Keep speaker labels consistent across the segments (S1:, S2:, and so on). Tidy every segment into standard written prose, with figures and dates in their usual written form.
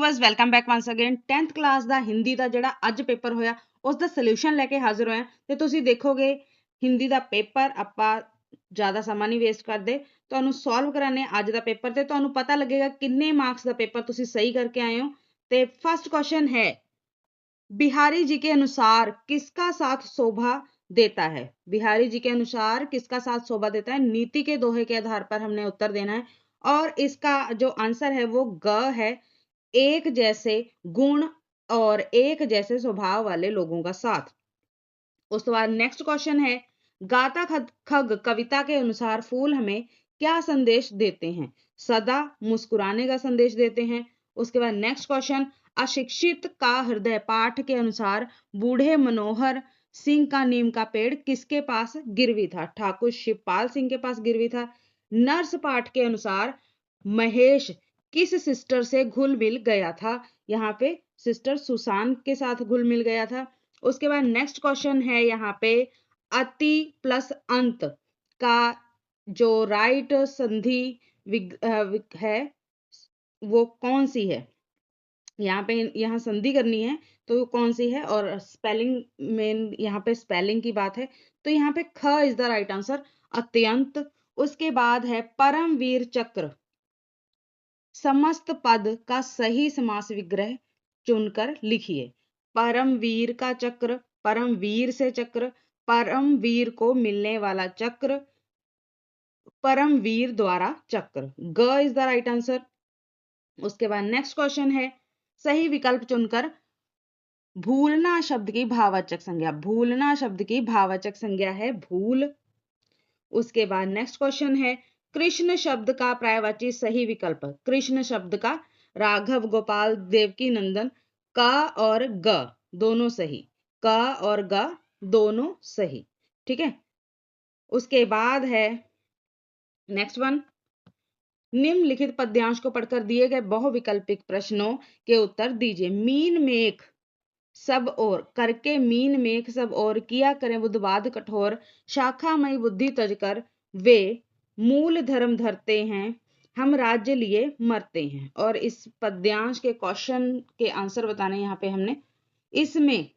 S1: Viewers welcome back once again 10th class ਦਾ ਹਿੰਦੀ ਦਾ ਜਿਹੜਾ ਅੱਜ ਪੇਪਰ ਹੋਇਆ ਉਸ ਦਾ ਸੋਲੂਸ਼ਨ ਲੈ ਕੇ ਹਾਜ਼ਰ ਹੋਏ ਹਾਂ ਤੇ ਤੁਸੀਂ ਦੇਖੋਗੇ ਹਿੰਦੀ ਦਾ ਪੇਪਰ ਆਪਾਂ ਜ਼ਿਆਦਾ ਸਮਾਂ ਨਹੀਂ ਵੇਸਟ ਕਰਦੇ ਤੁਹਾਨੂੰ ਸੋਲਵ ਕਰਾਣੇ ਅੱਜ ਦਾ ਪੇਪਰ ਤੇ ਤੁਹਾਨੂੰ ਪਤਾ ਲੱਗੇਗਾ ਕਿੰਨੇ ਮਾਰਕਸ ਦਾ ਪੇਪਰ ਤੁਸੀਂ ਸਹੀ ਕਰਕੇ ਆਏ ਹੋ ਤੇ फर्स्ट क्वेश्चन है बिहारी जी के अनुसार किसका साथ शोभा देता है। बिहारी जी के अनुसार किसका साथ शोभा देता है, नीति के दोहे के आधार पर हमने उत्तर देना है और इसका जो आंसर है वो ग है, एक जैसे गुण और एक जैसे स्वभाव वाले लोगों का साथ। उसके बाद नेक्स्ट क्वेश्चन है गाता खग कविता के अनुसार फूल हमें क्या संदेश देते हैं, सदा मुस्कुराने का संदेश देते हैं। उसके बाद नेक्स्ट क्वेश्चन अशिक्षित का हृदय पाठ के अनुसार बूढ़े मनोहर सिंह का नीम का पेड़ किसके पास गिरवी था, ठाकुर शिवपाल सिंह के पास गिरवी था। नर्स पाठ के अनुसार महेश किस सिस्टर से घुल मिल गया था, यहाँ पे सिस्टर सुसान के साथ घुल मिल गया था। उसके बाद नेक्स्ट क्वेश्चन है यहाँ पे अति प्लस अंत का जो राइट संधि है वो कौन सी है, यहाँ पे यहाँ संधि करनी है तो वो कौन सी है और स्पेलिंग में यहाँ पे स्पेलिंग की बात है तो यहाँ पे ख इज द राइट आंसर, अत्यंत। उसके बाद है परमवीर चक्र समस्त पद का सही समास विग्रह चुनकर लिखिए। परमवीर का चक्र, परमवीर से चक्र, परमवीर को मिलने वाला चक्र, परमवीर द्वारा चक्र, ग इज द राइट आंसर। उसके बाद नेक्स्ट क्वेश्चन है सही विकल्प चुनकर भूलना शब्द की भाववाचक संज्ञा, भूलना शब्द की भाववाचक संज्ञा है भूल। उसके बाद नेक्स्ट क्वेश्चन है कृष्ण शब्द का पर्यायवाची सही विकल्प, कृष्ण शब्द का राघव गोपाल देवकी नंदन, का और ग दोनों सही, का और ग दोनों सही, ठीक है। उसके बाद है नेक्स्ट वन निम्नलिखित पद्यांश को पढ़कर दिए गए बहुविकल्पिक प्रश्नों के उत्तर दीजिए। मीन मेख सब और करके मीन मेख सब और किया करें बुद्धवाद कठोर, शाखामयी बुद्धि तजकर वे मूल धर्म धरते हैं, हम राज्य लिए मरते हैं। और इस पद्यांश के क्वेश्चन के आंसर बताने यहाँ पे हमने इसमें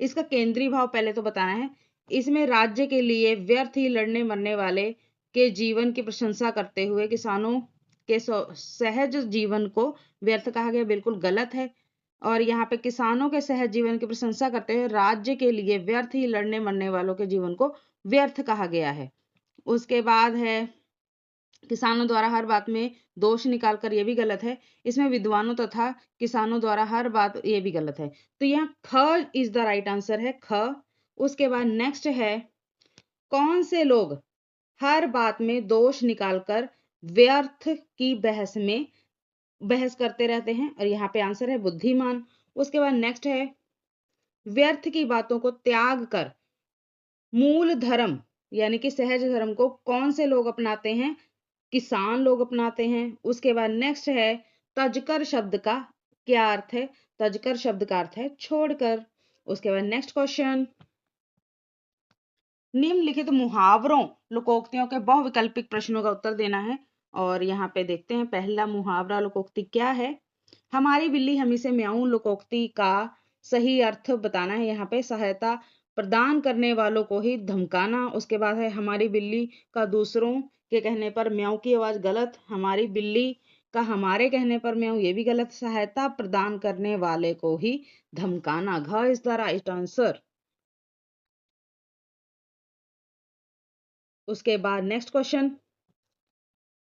S1: इसका केंद्रीय भाव पहले तो बताना है। इसमें राज्य के लिए व्यर्थ ही लड़ने मरने वाले के जीवन की प्रशंसा करते हुए किसानों के सहज जीवन को व्यर्थ कहा गया, बिल्कुल गलत है। और यहाँ पे किसानों के सहज जीवन की प्रशंसा करते हुए राज्य के लिए व्यर्थ ही लड़ने मरने वालों के जीवन को व्यर्थ कहा गया है। उसके बाद है किसानों द्वारा हर बात में दोष निकालकर यह भी गलत है, इसमें विद्वानों तथा किसानों द्वारा हर बात ये भी गलत है, तो यहाँ ख इज द राइट आंसर है ख। उसके बाद नेक्स्ट है कौन से लोग हर बात में दोष निकालकर व्यर्थ की बहस करते रहते हैं, और यहाँ पे आंसर है बुद्धिमान। उसके बाद नेक्स्ट है व्यर्थ की बातों को त्याग कर मूल धर्म यानी कि सहज धर्म को कौन से लोग अपनाते हैं, किसान लोग अपनाते हैं। उसके बाद नेक्स्ट है तजकर शब्द का क्या अर्थ है, तजकर शब्द का अर्थ है छोड़कर। उसके बाद नेक्स्ट क्वेश्चन निम्नलिखित मुहावरों लोकोक्तियों के बहुविकल्पिक प्रश्नों का उत्तर देना है। और यहाँ पे देखते हैं पहला मुहावरा लोकोक्ति क्या है, हमारी बिल्ली हमी से म्याऊं लोकोक्ति का सही अर्थ बताना है, यहाँ पे सहायता प्रदान करने वालों को ही धमकाना। उसके बाद है हमारी बिल्ली का दूसरों के कहने पर म्याऊं की आवाज गलत, हमारी बिल्ली का हमारे कहने पर म्याऊं ये भी गलत, सहायता प्रदान करने वाले को ही धमकाना, घ इज द राइट आंसर। उसके बाद नेक्स्ट क्वेश्चन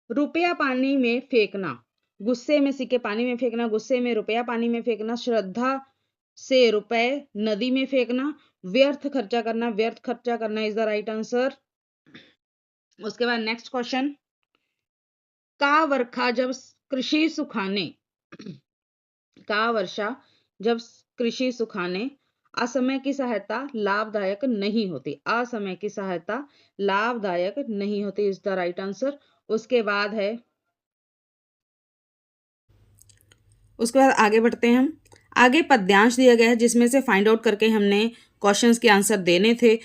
S1: रुपया पानी में फेंकना, गुस्से में सिक्के पानी में फेंकना, गुस्से में रुपया पानी में फेंकना, श्रद्धा से रुपए नदी में फेंकना, व्यर्थ खर्चा करना, व्यर्थ खर्चा करना इज द राइट आंसर। उसके बाद नेक्स्ट क्वेश्चन का वर्षा जब कृषि सुखाने, का वर्षा जब कृषि सुखाने असमय की सहायता लाभदायक नहीं होती, असमय की सहायता लाभदायक नहीं होती इज द राइट आंसर। उसके बाद है उसके बाद आगे बढ़ते हैं हम, आगे पद्यांश दिया गया है जिसमें से फाइंड आउट करके हमने क्वेश्चंस के आंसर देने थे,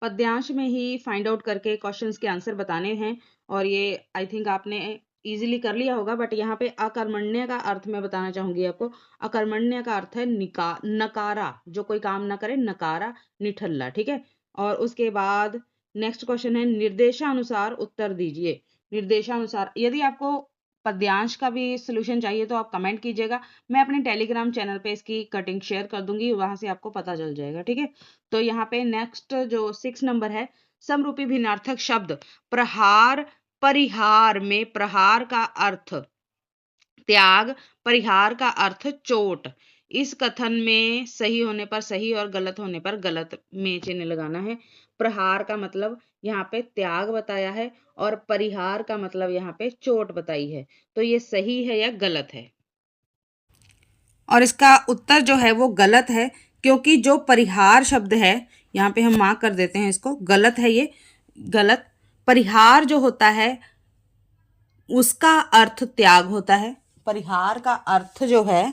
S1: पद्यांश में ही फाइंड आउट करके क्वेश्चंस के आंसर बताने हैं। और ये आई थिंक आपने इजीली कर लिया होगा, बट यहाँ पे अकर्मण्य का अर्थ मैं बताना चाहूंगी आपको। अकर्मण्य का अर्थ है नकारा, जो कोई काम ना करे, नकारा, निठल्ला, ठीक है। और उसके बाद नेक्स्ट क्वेश्चन है निर्देशानुसार उत्तर दीजिए। निर्देशानुसार, यदि आपको पद्यांश का भी सोल्यूशन चाहिए तो आप कमेंट कीजिएगा, मैं अपने टेलीग्राम चैनल पे इसकी कटिंग शेयर कर दूंगी, वहां से आपको पता चल जाएगा, ठीक है। तो यहाँ पे नेक्स्ट जो 6 नंबर है, समरूपी भिन्नार्थक शब्द प्रहार परिहार में प्रहार का अर्थ त्याग, परिहार का अर्थ चोट। इस कथन में सही होने पर सही और गलत होने पर गलत में चिन्ह लगाना है। प्रहार का मतलब यहाँ पे त्याग बताया है और परिहार का मतलब यहाँ पे चोट बताई है, तो ये सही है या गलत है। और इसका उत्तर जो है वो गलत है, क्योंकि जो परिहार शब्द है, यहाँ पे हम मार्क कर देते हैं इसको, गलत है ये, गलत। परिहार जो होता है उसका अर्थ त्याग होता है, परिहार का अर्थ जो है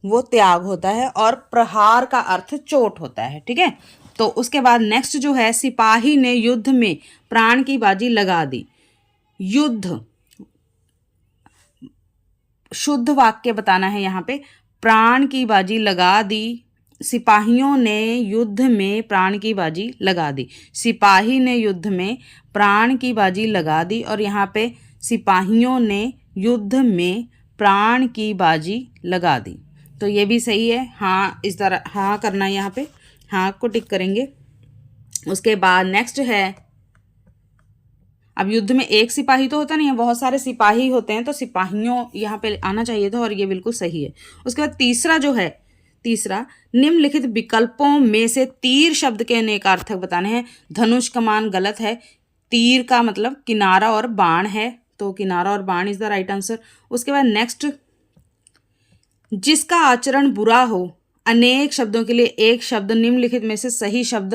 S1: वो त्याग होता है और प्रहार का अर्थ चोट होता है, ठीक है। तो उसके बाद नेक्स्ट जो है, सिपाही ने युद्ध में प्राण की बाजी लगा दी। युद्ध, शुद्ध वाक्य बताना है यहाँ पे। प्राण की बाजी लगा दी, सिपाहियों ने युद्ध में प्राण की बाजी लगा दी। सिपाही ने युद्ध में प्राण की बाजी लगा दी, और यहाँ पे सिपाहियों ने युद्ध में प्राण की बाजी लगा दी, तो ये भी सही है। हाँ, इस तरह हाँ करना है, यहाँ पे हाँ को टिक करेंगे। उसके बाद नेक्स्ट है, अब युद्ध में एक सिपाही तो होता नहीं है, बहुत सारे सिपाही होते हैं, तो सिपाहियों यहाँ पे आना चाहिए था, और ये बिल्कुल सही है। उसके बाद तीसरा जो है, तीसरा, निम्नलिखित विकल्पों में से तीर शब्द के अनेकार्थक बताने हैं। धनुष कमान गलत है, तीर का मतलब किनारा और बाण है, तो किनारा और बाण इज द राइट आंसर। उसके बाद नेक्स्ट, जिसका आचरण बुरा हो, अनेक शब्दों के लिए एक शब्द निम्नलिखित में से सही शब्द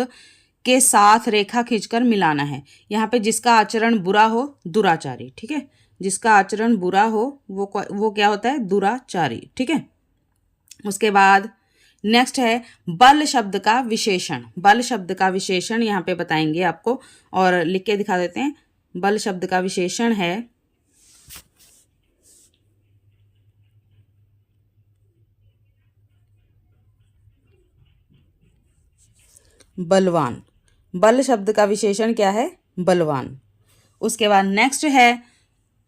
S1: के साथ रेखा खींचकर मिलाना है। यहाँ पे जिसका आचरण बुरा हो, दुराचारी, ठीक है। जिसका आचरण बुरा हो वो क्या होता है, दुराचारी, ठीक है। उसके बाद नेक्स्ट है बल शब्द का विशेषण। बल शब्द का विशेषण यहाँ पे बताएंगे आपको, और लिख के दिखा देते हैं। बल शब्द का विशेषण है बलवान। बल शब्द का विशेषण क्या है, बलवान। उसके बाद नेक्स्ट है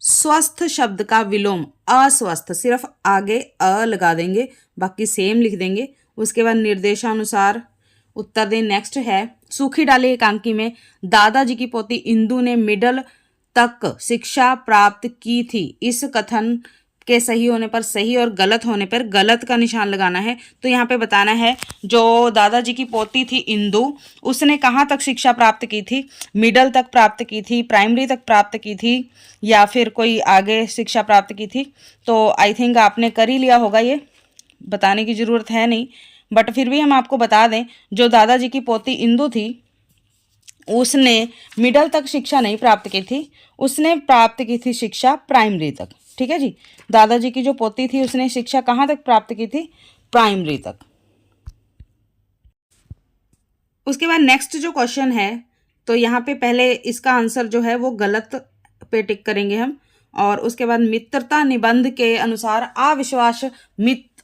S1: स्वस्थ शब्द का विलोम अस्वस्थ, सिर्फ आगे अ लगा देंगे, बाकी सेम लिख देंगे। उसके बाद निर्देशानुसार उत्तर दें। नेक्स्ट है सूखी डाली एकांकी में दादाजी की पोती इंदु ने मिडल तक शिक्षा प्राप्त की थी। इस कथन के सही होने पर सही और गलत होने पर गलत का निशान लगाना है। तो यहाँ पे बताना है, जो दादाजी की पोती थी इंदु, उसने कहाँ तक शिक्षा प्राप्त की थी, मिडल तक प्राप्त की थी, प्राइमरी तक प्राप्त की थी, या फिर कोई आगे शिक्षा प्राप्त की थी। तो आई थिंक आपने कर ही लिया होगा, ये बताने की ज़रूरत है नहीं, बट फिर भी हम आपको बता दें, जो दादाजी की पोती इंदु थी उसने मिडल तक शिक्षा नहीं प्राप्त की थी, उसने प्राप्त की थी शिक्षा प्राइमरी तक, ठीक है जी। दादाजी की जो पोती थी उसने शिक्षा कहाँ तक प्राप्त की थी, प्राइमरी तक। उसके बाद नेक्स्ट जो क्वेश्चन है, तो यहाँ पे पहले इसका आंसर जो है वो गलत पे टिक करेंगे हम, और उसके बाद मित्रता निबंध के अनुसार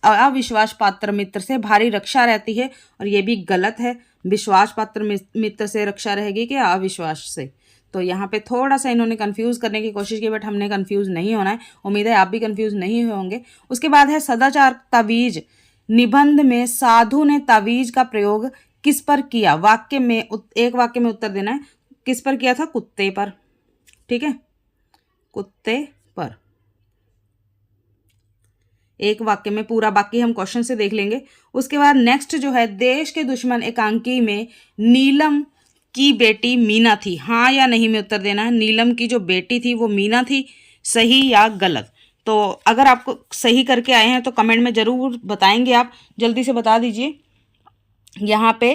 S1: अविश्वास पात्र मित्र से भारी रक्षा रहती है, और ये भी गलत है। विश्वास पात्र मित्र से रक्षा रहेगी कि अविश्वास से। तो यहाँ पे थोड़ा सा इन्होंने कंफ्यूज करने की कोशिश की, बट हमने कंफ्यूज नहीं होना है, उम्मीद है आप भी कंफ्यूज नहीं होंगे। उसके बाद है सदाचार तावीज। निबंध में साधु ने तावीज का प्रयोग किस पर किया, वाक्य में एक वाक्य में उत्तर देना है। किस पर किया था, कुत्ते पर, ठीक है, कुत्ते पर, एक वाक्य में पूरा, बाकी हम क्वेश्चन से देख लेंगे। उसके बाद नेक्स्ट जो है, देश के दुश्मन एकांकी में नीलम की बेटी मीना थी, हाँ या नहीं में उत्तर देना है। नीलम की जो बेटी थी वो मीना थी, सही या गलत। तो अगर आपको सही करके आए हैं तो कमेंट में ज़रूर बताएंगे, आप जल्दी से बता दीजिए। यहाँ पे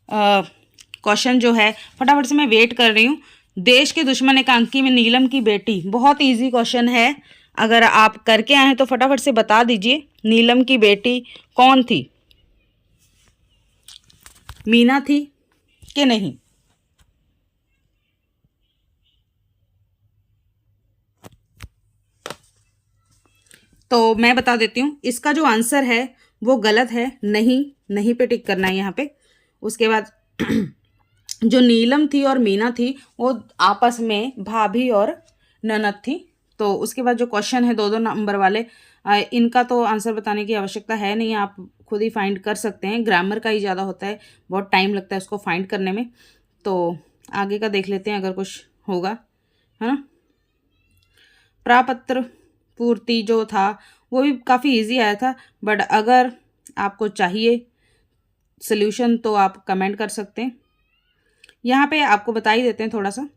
S1: क्वेश्चन जो है फटाफट से मैं वेट कर रही हूँ। देश के दुश्मन एकांकी में नीलम की बेटी, बहुत इजी क्वेश्चन है, अगर आप करके आए हैं तो फटाफट से बता दीजिए नीलम की बेटी कौन थी, मीना थी कि नहीं। तो मैं बता देती हूँ, इसका जो आंसर है वो गलत है, नहीं, नहीं पे टिक करना है यहाँ पे। उसके बाद जो नीलम थी और मीना थी वो आपस में भाभी और ननद थी। तो उसके बाद जो क्वेश्चन है 2-2 नंबर वाले, इनका तो आंसर बताने की आवश्यकता है नहीं, आप खुद ही फाइंड कर सकते हैं। ग्रामर का ही ज़्यादा होता है, बहुत टाइम लगता है उसको फाइंड करने में। तो आगे का देख लेते हैं अगर कुछ होगा, है ना। प्रापत्र पूर्ति जो था वो भी काफ़ी इजी आया था, बट अगर आपको चाहिए सॉल्यूशन तो आप कमेंट कर सकते हैं। यहाँ पे आपको बता ही देते हैं थोड़ा सा।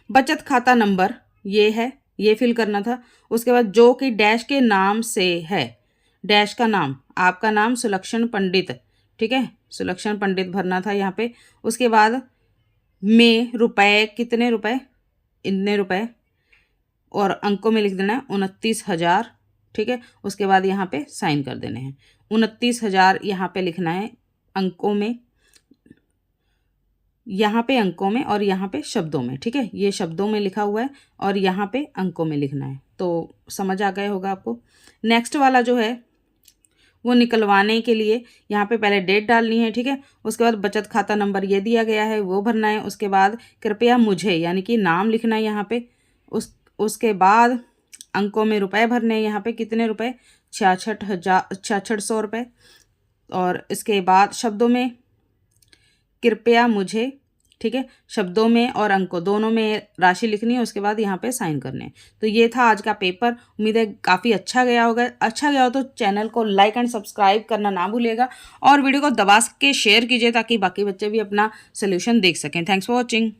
S1: बचत खाता नंबर ये है, ये फिल करना था। उसके बाद जो कि डैश के नाम से है, डैश का नाम, आपका नाम सुलक्षण पंडित, ठीक है, सुलक्षण पंडित भरना था यहाँ पे। उसके बाद में रुपए, कितने रुपए, इतने रुपए, और अंकों में लिख देना है 29,000, ठीक है। उसके बाद यहाँ पे साइन कर देने हैं। 29,000 यहाँ पे लिखना है अंकों में, यहाँ पे अंकों में और यहाँ पे शब्दों में, ठीक है। ये शब्दों में लिखा हुआ है और यहाँ पे अंकों में लिखना है। तो समझ आ गया होगा आपको। नेक्स्ट वाला जो है वो निकलवाने के लिए यहाँ पे पहले डेट डालनी है, ठीक है। उसके बाद बचत खाता नंबर ये दिया गया है वो भरना है। उसके बाद कृपया मुझे यानी कि नाम लिखना है यहाँ पे। उसके बाद अंकों में रुपए भरने हैं, यहाँ पे कितने रुपए, 66,600 रुपये। और इसके बाद शब्दों में कृपया मुझे, ठीक है, शब्दों में और अंकों दोनों में राशि लिखनी है। उसके बाद यहाँ पे साइन करने हैं। तो ये था आज का पेपर। उम्मीद है काफ़ी अच्छा गया होगा। अच्छा गया हो तो चैनल को लाइक एंड सब्सक्राइब करना ना भूलिएगा और वीडियो को दबा के शेयर कीजिए ताकि बाकी बच्चे भी अपना सोल्यूशन देख सकें। Thanks for watching.